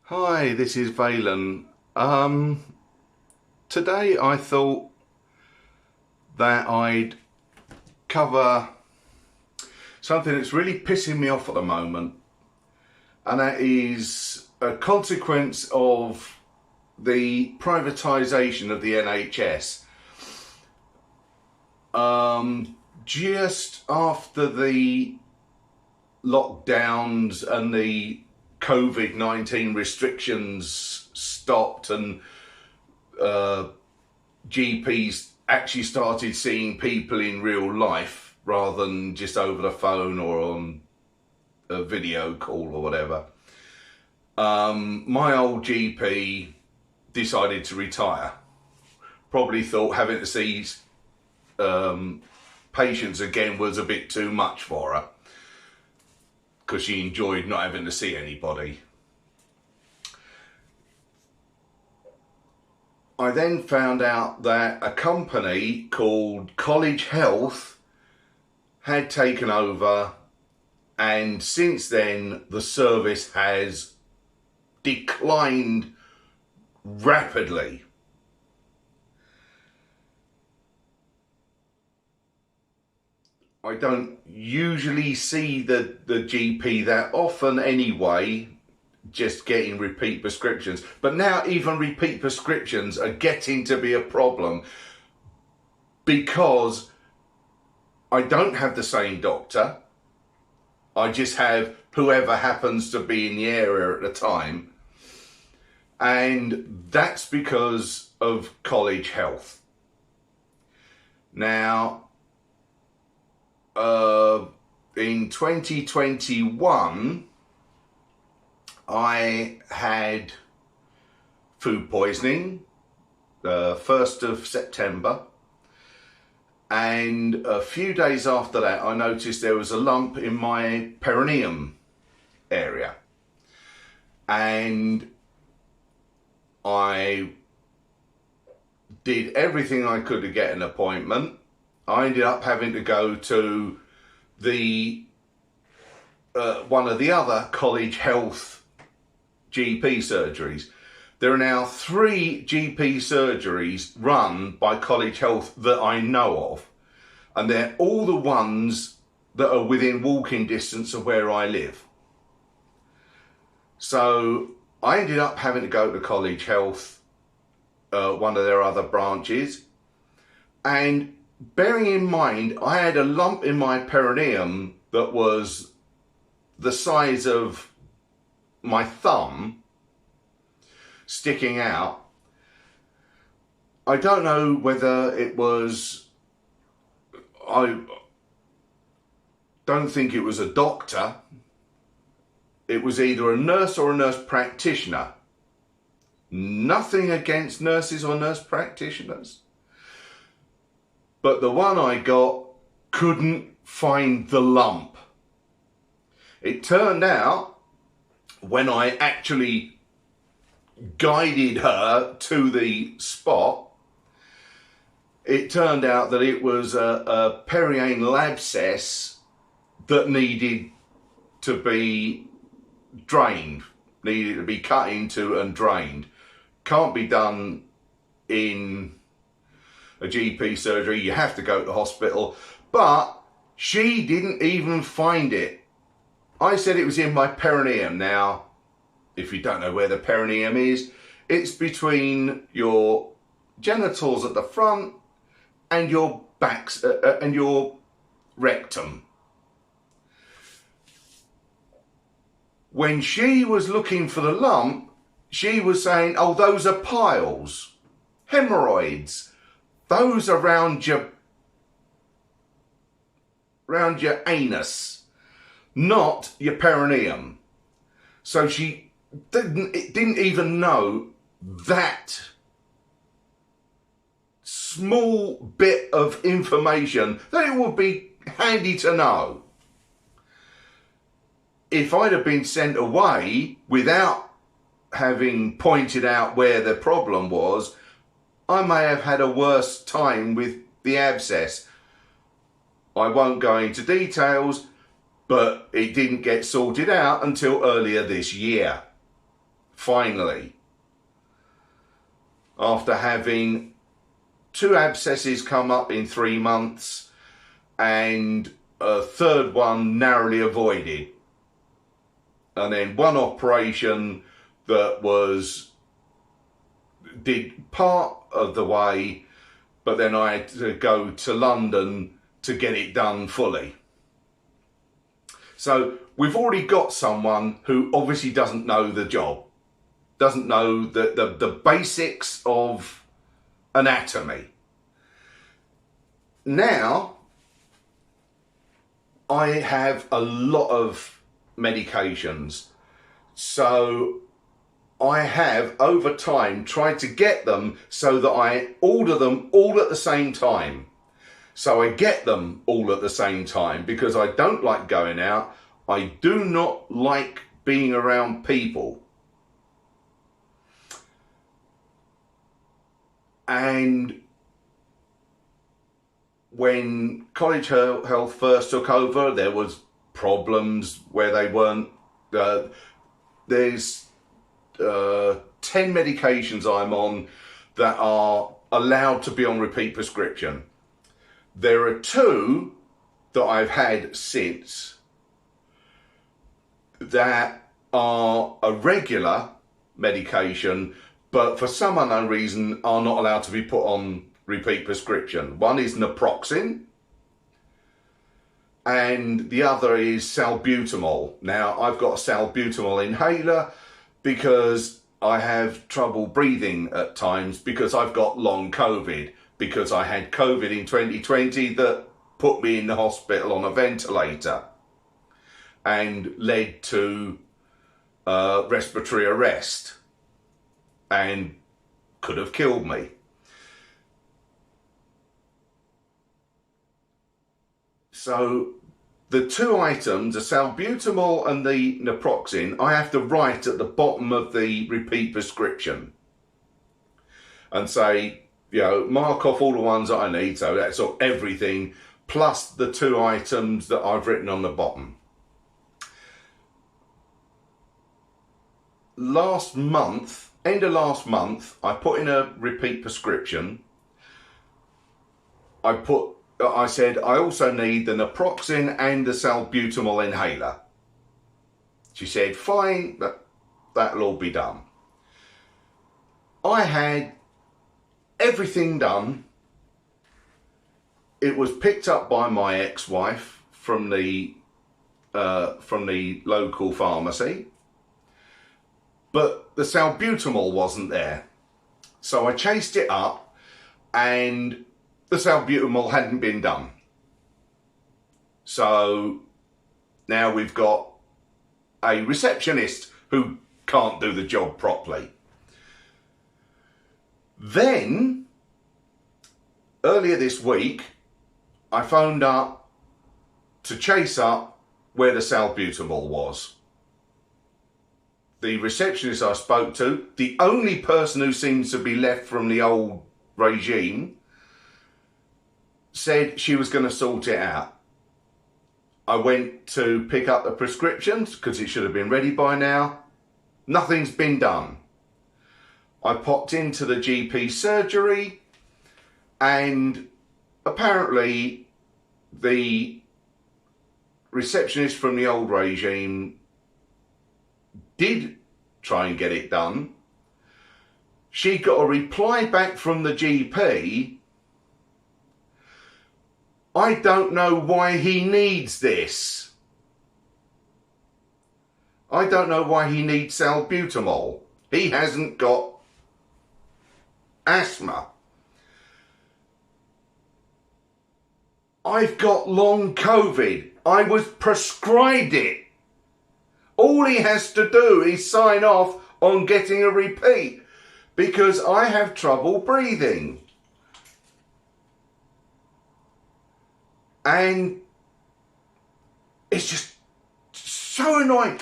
Hi, this is Valen. Today I thought that I'd cover something that's really pissing me off at the moment, and that is a consequence of the privatisation of the NHS. Just after the lockdowns and the COVID-19 restrictions stopped and GPs actually started seeing people in real life rather than just over the phone or on a video call or whatever, my old GP decided to retire. Probably thought having to see patients again was a bit too much for her, because she enjoyed not having to see anybody. I then found out that a company called College Health had taken over, and since then the service has declined rapidly. I don't usually see the GP that often anyway, just getting repeat prescriptions. But now even repeat prescriptions are getting to be a problem, because I don't have the same doctor. I just have whoever happens to be in the area at the time. And that's because of College Health. Now, in 2021, I had food poisoning, 1st of September. And a few days after that, I noticed there was a lump in my perineum area. And I did everything I could to get an appointment. I ended up having to go to the one of the other College Health GP surgeries. There are now 3 GP surgeries run by College Health that I know of, and they're all the ones that are within walking distance of where I live. So I ended up having to go to College Health, one of their other branches, and bearing in mind I had a lump in my perineum that was the size of my thumb sticking out. I don't know whether it was, I don't think it was a doctor. It was either a nurse or a nurse practitioner. Nothing against nurses or nurse practitioners, but the one I got couldn't find the lump. It turned out, when I actually guided her to the spot, it turned out that it was a perianal abscess that needed to be drained, needed to be cut into and drained. Can't be done in a GP surgery, you have to go to the hospital. But she didn't even find it. I said it was in my perineum. Now, if you don't know where the perineum is, it's between your genitals at the front and your backs and your rectum. When she was looking for the lump, she was saying, oh, those are piles, hemorrhoids. Those around your anus, not your perineum. So she didn't even know that small bit of information that it would be handy to know. If I'd have been sent away without having pointed out where the problem was, I may have had a worse time with the abscess. I won't go into details, but it didn't get sorted out until earlier this year. finally, after having 2 abscesses come up in 3 months and a third one narrowly avoided, and then 1 operation that did part of the way, but then I had to go to London to get it done fully. So we've already got someone who obviously doesn't know the job, doesn't know the basics of anatomy. Now, I have a lot of medications, so I have over time tried to get them so that I order them all at the same time. So I get them all at the same time because I don't like going out. I do not like being around people. And when College Health first took over, there was problems where they weren't. There's 10 medications I'm on that are allowed to be on repeat prescription. There are 2 that I've had since that are a regular medication, but for some unknown reason are not allowed to be put on repeat prescription. One is naproxen and the other is salbutamol. Now, I've got a salbutamol inhaler because I have trouble breathing at times because I've got long COVID, because I had COVID in 2020 that put me in the hospital on a ventilator and led to respiratory arrest and could have killed me. So the 2 items, the salbutamol and the naproxen, I have to write at the bottom of the repeat prescription and say, you know, mark off all the ones that I need. So that's everything plus the 2 items that I've written on the bottom. Last month, end of last month, I put in a repeat prescription. I said, I also need the naproxen and the salbutamol inhaler. She said, fine, that'll all be done. I had everything done. It was picked up by my ex-wife from the local pharmacy, but the salbutamol wasn't there. So I chased it up and the salbutamol hadn't been done. So now we've got a receptionist who can't do the job properly. Then, earlier this week, I phoned up to chase up where the salbutamol was. The receptionist I spoke to, the only person who seems to be left from the old regime, said she was going to sort it out. I went to pick up the prescriptions because it should have been ready by now. Nothing's been done. I popped into the GP surgery and apparently the receptionist from the old regime did try and get it done. She got a reply back from the GP. I don't know why he needs this. I don't know why he needs salbutamol. He hasn't got asthma. I've got long COVID. I was prescribed it. All he has to do is sign off on getting a repeat because I have trouble breathing. And it's just so annoying.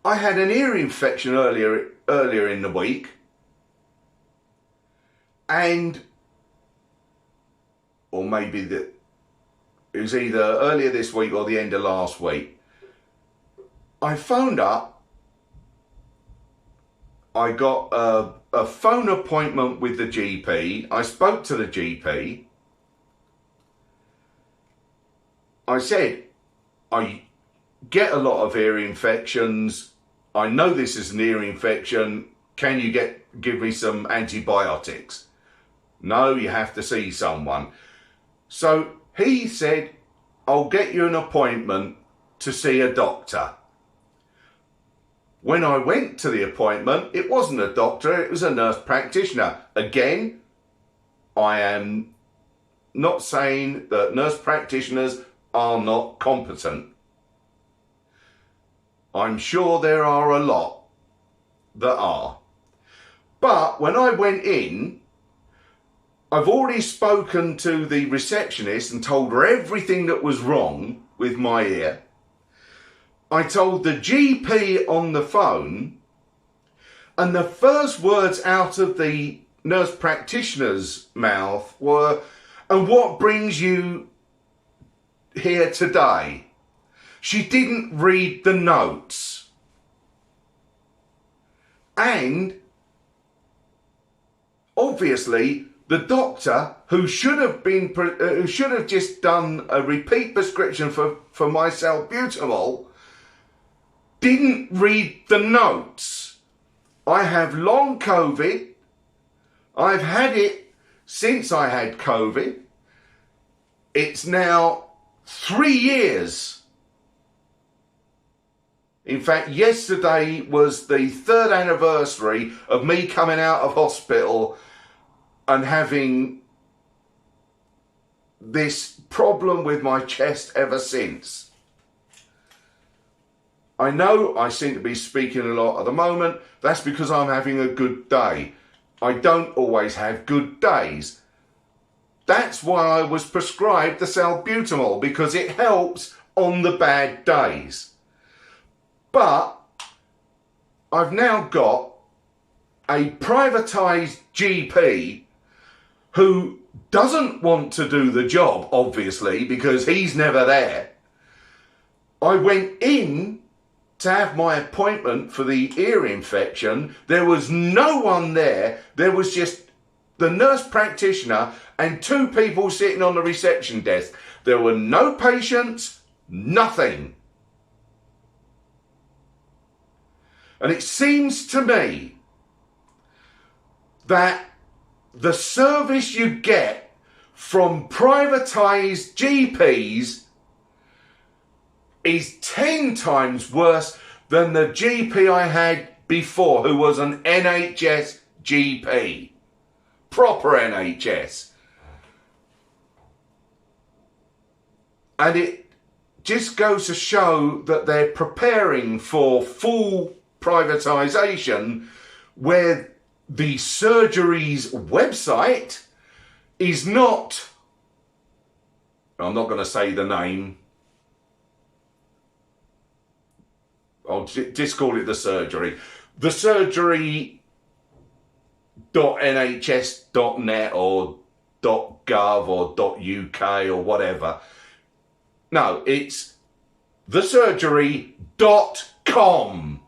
I had an ear infection earlier in the week. And, or maybe it was either earlier this week or the end of last week. I phoned up I got a phone appointment with the GP. I spoke to the GP. I said, I get a lot of ear infections. I know this is an ear infection. Can you give me some antibiotics? No, you have to see someone. So he said, I'll get you an appointment to see a doctor. When I went to the appointment, it wasn't a doctor, it was a nurse practitioner. Again, I am not saying that nurse practitioners are not competent. I'm sure there are a lot that are. But when I went in, I've already spoken to the receptionist and told her everything that was wrong with my ear. I told the GP on the phone, and the first words out of the nurse practitioner's mouth were, "And what brings you here today?" She didn't read the notes. And obviously, the doctor who should have just done a repeat prescription for my salbutamol didn't read the notes. I have long COVID. I've had it since I had COVID. It's now 3 years. In fact, yesterday was the 3rd anniversary of me coming out of hospital and having this problem with my chest ever since. I know I seem to be speaking a lot at the moment. That's because I'm having a good day. I don't always have good days. That's why I was prescribed the salbutamol, because it helps on the bad days. But I've now got a privatised GP who doesn't want to do the job, obviously, because he's never there. I went in to have my appointment for the ear infection. There was no one there. There was just the nurse practitioner and 2 people sitting on the reception desk. There were no patients, nothing. And it seems to me that the service you get from privatised GPs is 10 times worse than the GP I had before, who was an NHS GP. Proper NHS. And it just goes to show that they're preparing for full privatisation, where the surgery's website is not, I'm not going to say the name, I'll just call it the surgery. The surgery.nhs.net or .gov or .uk or whatever. No, it's thesurgery.com.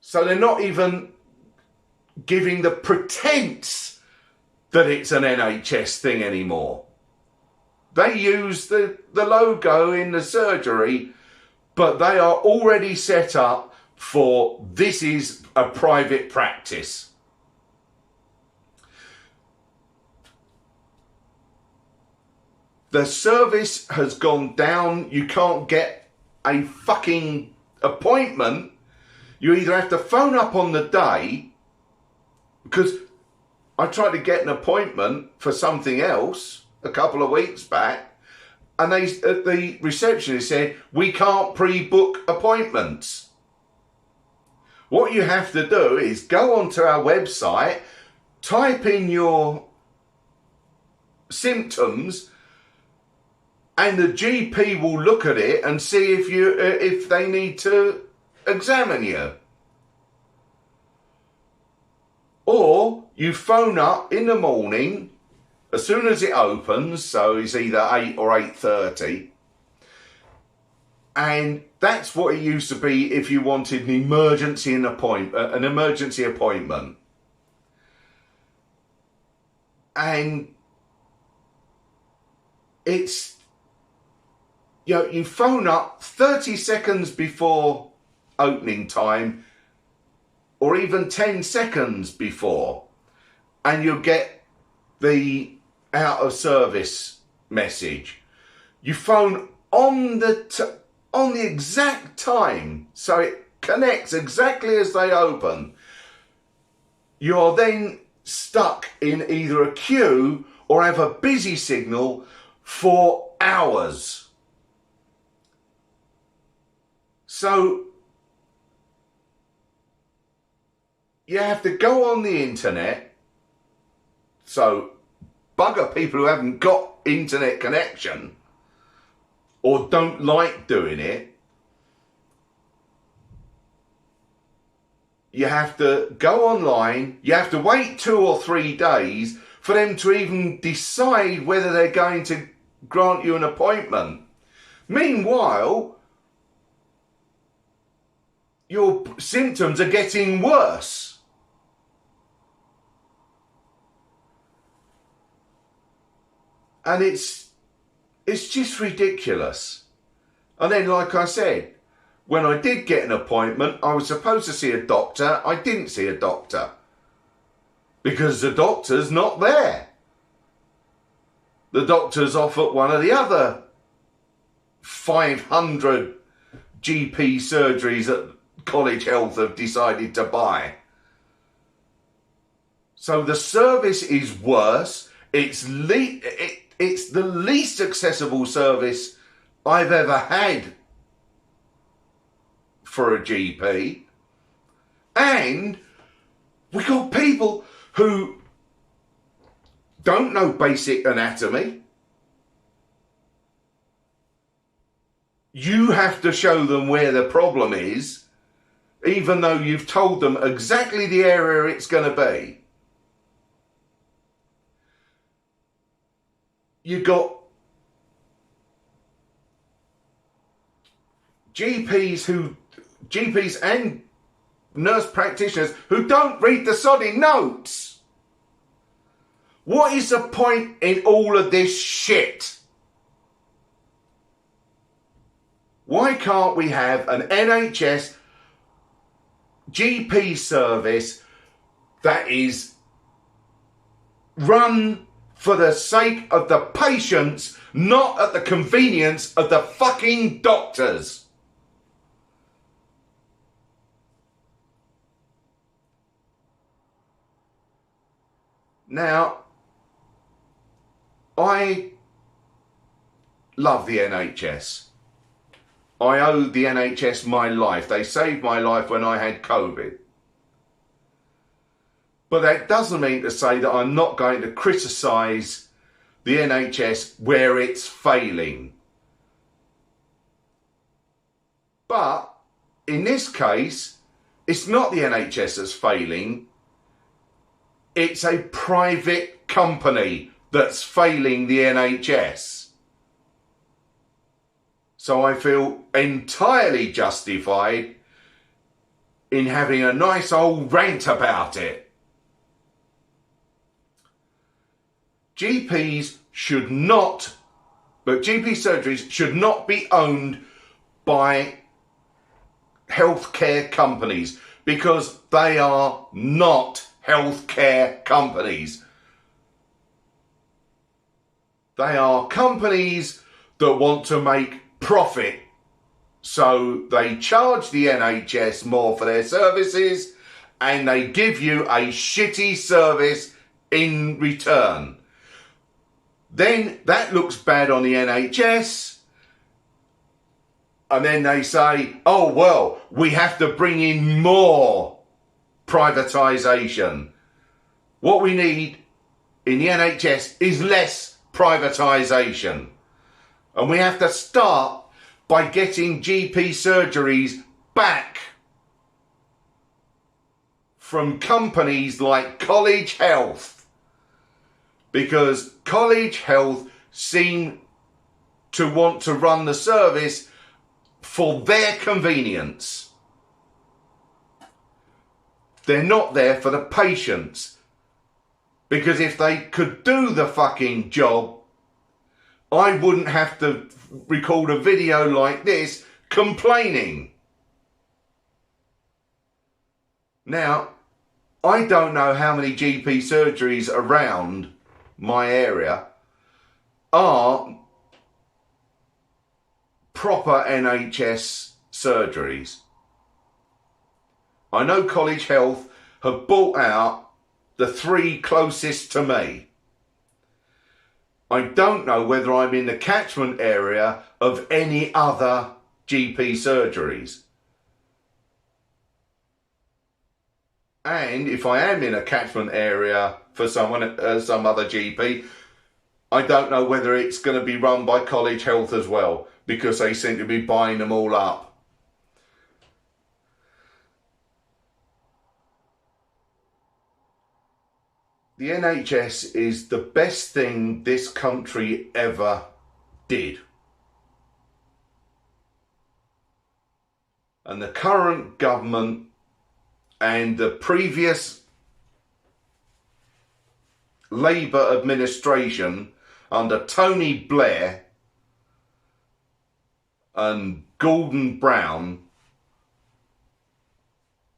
So they're not even giving the pretense that it's an NHS thing anymore. They use the logo in the surgery, but they are already set up for this is a private practice. The service has gone down. You can't get a fucking appointment. You either have to phone up on the day, because I tried to get an appointment for something else a couple of weeks back, and the receptionist said, we can't pre-book appointments. What you have to do is go onto our website, type in your symptoms, and the GP will look at it and see if they need to examine you. Or you phone up in the morning as soon as it opens, so it's either 8 or 8:30, And that's what it used to be if you wanted an emergency appointment. And it's, you phone up 30 seconds before opening time, or even 10 seconds before, and you'll get the out of service message. You phone on the exact time, so it connects exactly as they open. You're then stuck in either a queue or have a busy signal for hours. So you have to go on the internet. So bugger people who haven't got internet connection or don't like doing it. You have to go online. You have to wait 2 or 3 days for them to even decide whether they're going to grant you an appointment. Meanwhile, your symptoms are getting worse. And it's just ridiculous. And then, like I said, when I did get an appointment, I was supposed to see a doctor. I didn't see a doctor because the doctor's not there. The doctor's off at one of the other 500 GP surgeries that College Health have decided to buy. So the service is worse. It's the least accessible service I've ever had for a GP. And we got people who don't know basic anatomy. You have to show them where the problem is, even though you've told them exactly the area it's going to be. You got GPs and nurse practitioners who don't read the sodding notes. What is the point in all of this shit? Why can't we have an NHS GP service that is run for the sake of the patients, not at the convenience of the fucking doctors? Now, I love the NHS. I owe the NHS my life. They saved my life when I had COVID. But that doesn't mean to say that I'm not going to criticise the NHS where it's failing. But in this case, it's not the NHS that's failing. It's a private company that's failing the NHS. So I feel entirely justified in having a nice old rant about it. GP surgeries should not be owned by healthcare companies, because they are not healthcare companies. They are companies that want to make profit. So they charge the NHS more for their services and they give you a shitty service in return. Then that looks bad on the NHS. And then they say, oh, well, we have to bring in more privatisation. What we need in the NHS is less privatisation. And we have to start by getting GP surgeries back from companies like College Health. Because College Health seem to want to run the service for their convenience. They're not there for the patients. Because if they could do the fucking job, I wouldn't have to record a video like this complaining. Now, I don't know how many GP surgeries around my area are proper NHS surgeries. I know College Health have bought out the 3 closest to me. I don't know whether I'm in the catchment area of any other GP surgeries. And if I am in a catchment area for some other GP, I don't know whether it's going to be run by College Health as well, because they seem to be buying them all up. The NHS is the best thing this country ever did. And the current government and the previous Labour administration under Tony Blair and Gordon Brown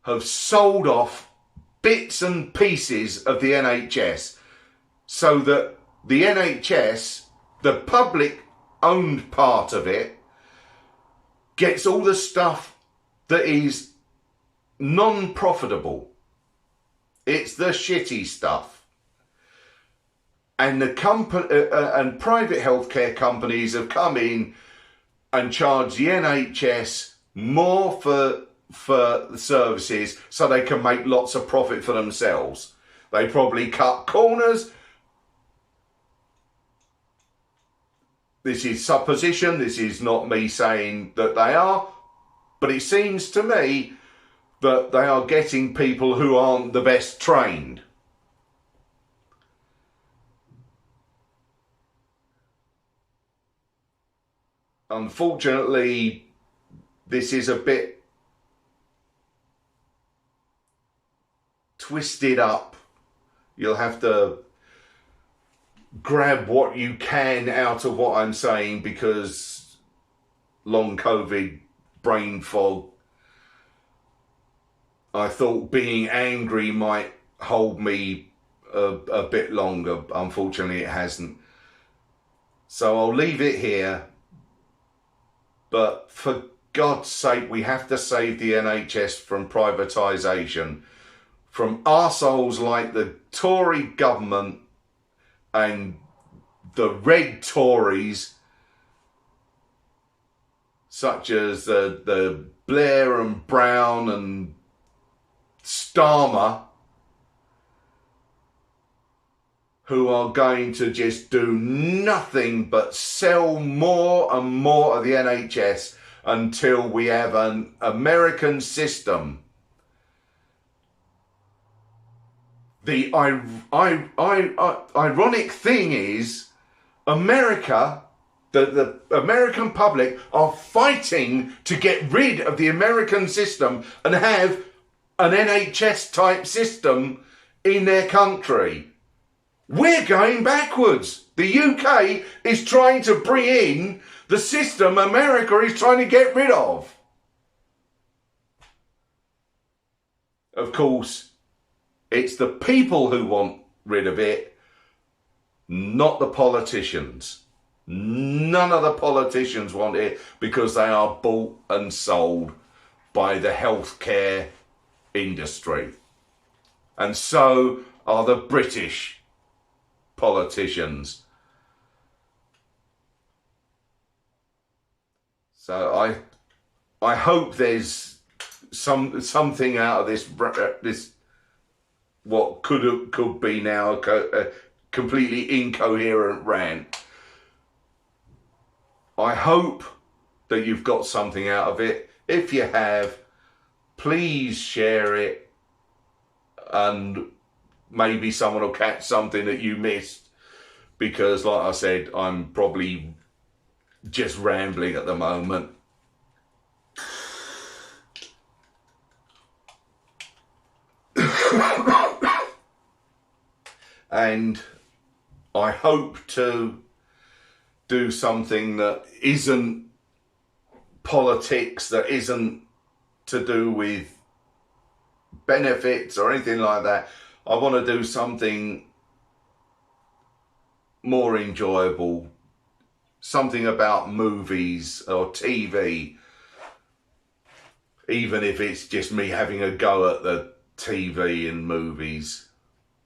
have sold off bits and pieces of the NHS so that the NHS, the public owned part of it, gets all the stuff that is non-profitable. It's the shitty stuff. And the and private healthcare companies have come in and charged the NHS more for the services so they can make lots of profit for themselves. They probably cut corners. This is supposition. This is not me saying that they are. But it seems to me that they are getting people who aren't the best trained. Unfortunately, this is a bit twisted up. You'll have to grab what you can out of what I'm saying, because long COVID, brain fog. I thought being angry might hold me a bit longer. Unfortunately, it hasn't. So I'll leave it here. But for God's sake, we have to save the NHS from privatisation, from arseholes like the Tory government and the red Tories, such as the Blair and Brown and Starmer, who are going to just do nothing but sell more and more of the NHS until we have an American system. The ironic thing is, America, the American public are fighting to get rid of the American system and have an NHS type system in their country. We're going backwards. The UK is trying to bring in the system America is trying to get rid of. Of course, it's the people who want rid of it, not the politicians. None of the politicians want it because they are bought and sold by the healthcare industry. And so are the British politicians. So I hope there's something out of this what could be now a completely incoherent rant. I hope that you've got something out of it. If you have, please share it, and maybe someone will catch something that you missed, because like I said, I'm probably just rambling at the moment. And I hope to do something that isn't politics, that isn't to do with benefits or anything like that. I want to do something more enjoyable, something about movies or TV, even if it's just me having a go at the TV and movies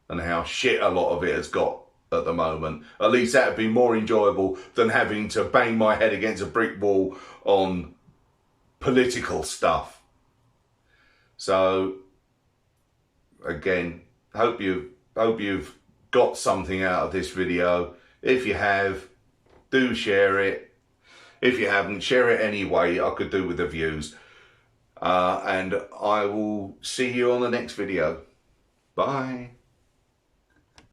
and how shit a lot of it has got at the moment. At least that would be more enjoyable than having to bang my head against a brick wall on political stuff. So again, hope you've got something out of this video. If you have, do share it. If you haven't, share it anyway. I could do with the views. And I will see you on the next video. Bye.